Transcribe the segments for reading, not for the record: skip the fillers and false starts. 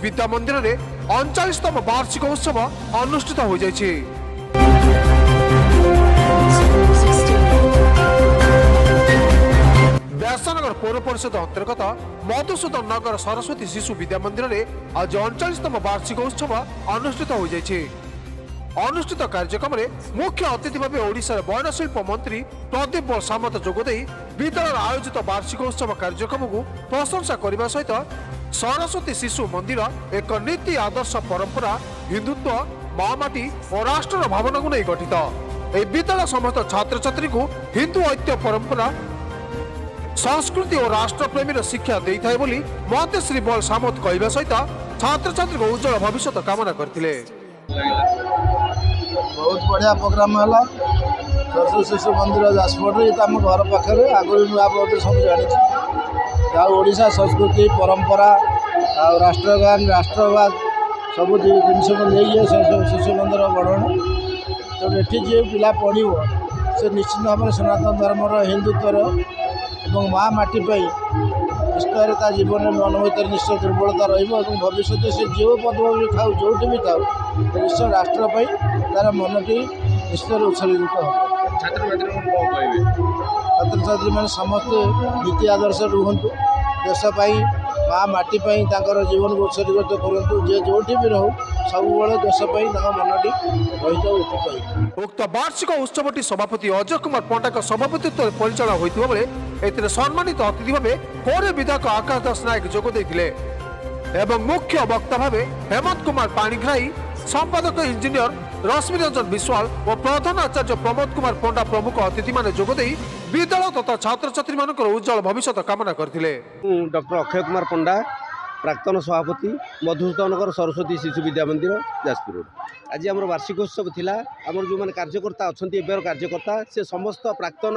विद्या मंदिर में 39तम वार्षिक उत्सव अनुष्ठित हो जाइछि। व्यासनगर पौर परिषद अंतर्गत मधुसूदन नगर सरस्वती शिशु विद्या मंदिर में आज 39तम वार्षिक उत्सव अनुष्ठित हो जाइछि। अनुष्ठित कार्यक्रम में मुख्य अतिथि भाव ओडिशा बयनशिल्प मंत्री प्रदीप बल सामंत जोगदे विद्यालय आयोजित वार्षिक उत्सव कार्यक्रम को प्रशंसा करने सहित सरस्वती शिशु मंदिर एक नीति आदर्श परंपरा हिंदुत्व माटी और राष्ट्र भावना को नहीं गठित। यह विद्यालय समस्त छात्र छात्री को हिंदू ऐतिह्य परंपरा संस्कृति और राष्ट्र प्रेमी शिक्षा दे था बोली मंत्री श्री बल सामंत कहवा सहित छात्र छात्री को उज्जवल भविष्य कामना करते। बहुत बढ़िया प्रोग्राम है सरस्वती शिशु मंदिर जाजपुर ये तो आम घर पाखे आगुरी नुआ बहुत सब जानी ओडिशा संस्कृति परंपरा राष्ट्रगान राष्ट्रवाद सब जिनस को नहीं शिशु मंदिर बढ़ण तो ये जी पिला पढ़ो से निश्चित भाव में सनातन धर्मर हिंदुत्वर और माँ माटी निष्ठा जीवन में मन भर निश्चय दुर्बलता रविष्य से जो पदवी था जो भी था निश्चय राष्ट्रपाई तार मनटी निश्चय उत्सर्गित हो। छात्र छात्री मैंने समस्ते नीति आदर्श रुहतु देशपाई माँ माटी जीवन को उत्सर्गित करूँ जे जो भी रहू सब देशपाई मनटी रही। उक्त वार्षिक उत्सवटी सभापति अजय कुमार पंडा का सभापतित्व परिचालना होता बेले एथिरे सम्मानित अतिथि भाव पौर विधायक आकाश दास नायक जोगदे एवं मुख्य वक्ता भाव हेमंत कुमार पाणिग्राही संपादक इंजीनियर रश्मि रंजन विश्वाल और प्रधान आचार्य प्रमोद कुमार पंडा प्रमुख अतिथि माने जोगदे विद्यालय तथा छात्र छात्री मानकर उज्जवल भविष्य कामना करथिले। डॉक्टर अक्षय कुमार पंडा प्राक्तन सभापति मधुसूदन नगर सरस्वती शिशु विद्या मंदिर जाजपुर रोड। आज आम वार्षिकोत्सव थिला आमर जो मैंने कार्यकर्ता अच्छा एवं कार्यकर्ता से समस्त प्राक्तन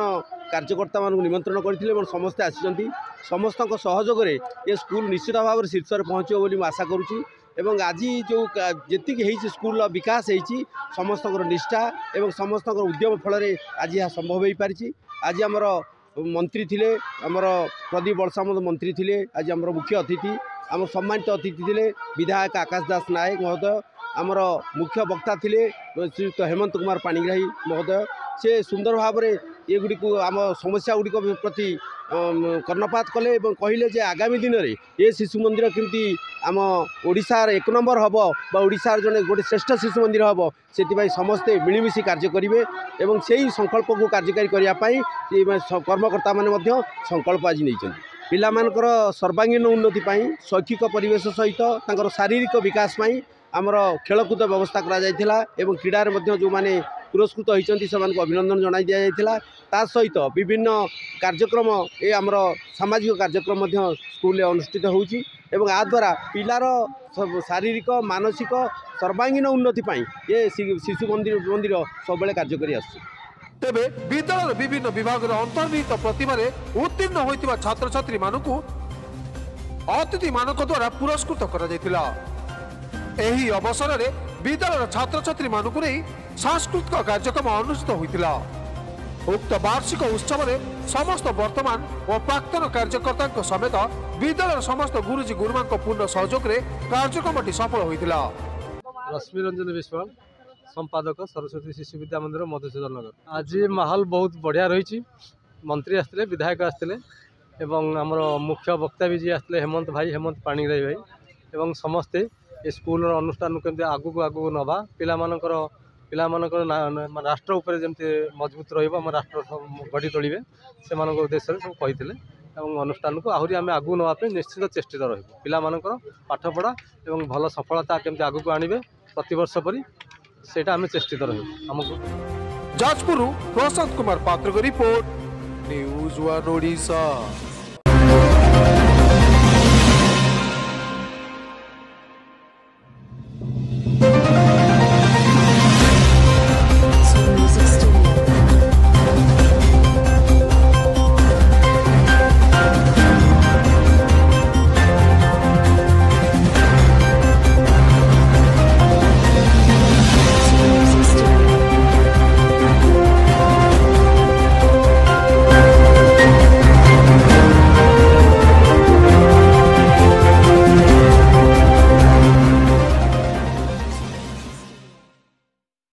कार्यकर्ता मानक निमंत्रण करते समस्ते आसी समस्त सहयोग में ये स्कूल निश्चित भाव में शीर्ष में पहुँचो बोली आशा करुँची एवं आज जो जी स्कूल विकास होती समस्त निष्ठा एवं समस्त उद्यम फल आज यह संभव हो पारी। आज आमर मंत्री थिले आमर प्रदीप बलसामंत मंत्री थिले आज आमर मुख्य अतिथि आम सम्मानित अतिथि थिले विधायक आकाश दास नायक महोदय आमर मुख्य वक्ता थिले श्रीयुक्त हेमंत कुमार पाणिग्राही महोदय से सुंदर भाव में ये गुड़ी को आम समस्या गुड़िक प्रति कर्णपात कले कहले जे आगामी दिन में ये शिशु मंदिर केमती आम ओडिशार एक नंबर हम ओडिशार जड़े गोटे श्रेष्ठ शिशु मंदिर हम से समस्ते मिलमिशी कार्य करेंगे एवं से ही संकल्प को कार्यकारी करने कर्मकर्ता मैंने संकल्प आज नहीं पिलामानकर सर्वांगीन उन्नति शैक्षिक परिवेश सहित शारीरिक विकास आमर खेलकूद व्यवस्था करा क्रीड़ा जो मैंने पुरस्कृत होती से अभिनंदन जनाई दि जाता ता सहित विभिन्न कार्यक्रम ये आमर सामाजिक कार्यक्रम स्कूल अनुष्ठित होउची एवं आ द्वारा पिलार शारीरिक मानसिक सर्वांगीन उन्नति ये शिशु मंदिर सब कार्य करी आसुची। तेबे विद्यालय विभिन्न विभाग अंतर्निहित प्रतिभा उत्तीर्ण होइतिबा छात्र छात्री मानकु अतिथि मानक द्वारा पुरस्कृत करा जायतिला। एही अवसर में विद्यालय छात्र छात्री मानकु नहीं सांस्कृतिक कार्यक्रम अनुष्ठित होइतिला। उक्त वार्षिक उत्सव में समस्त वर्तमान और प्राक्तन कार्यकर्ता समेत विद्यालय समस्त गुरुजी गुरुमा पूर्ण सहयोग में कार्यक्रम सफल होइतिला। रश्मि रंजन विश्वाल संपादक सरस्वती शिशु विद्या मंदिर मधुसूदन नगर। आज माहौल बहुत बढ़िया रही मंत्री आसते विधायक आसते एवं आमर मुख्य वक्ता भी जी आसते हेमंत भाई हेमंत पाणिग्राही भाई एवं समस्ते ये स्कूल अनुष्ठान केमती आगू आगू नवा पिलामानकर राष्ट्र उपर जमती मजबूत रम राष्ट्र गढ़ी तोड़े से उद्देश्य सब कही अनुष्ठान को आहरी आम आगू नापी निश्चित चेष्टित रही पिलामानकर पाठपढ़ा एवं भल सफलता केमती आगू आणवे प्रतिवर्ष परी सेटा आम चेष्टित रही आमको। जाजपुर प्रशांत कुमार पात्र रिपोर्ट न्यूज 1 ओडिशा।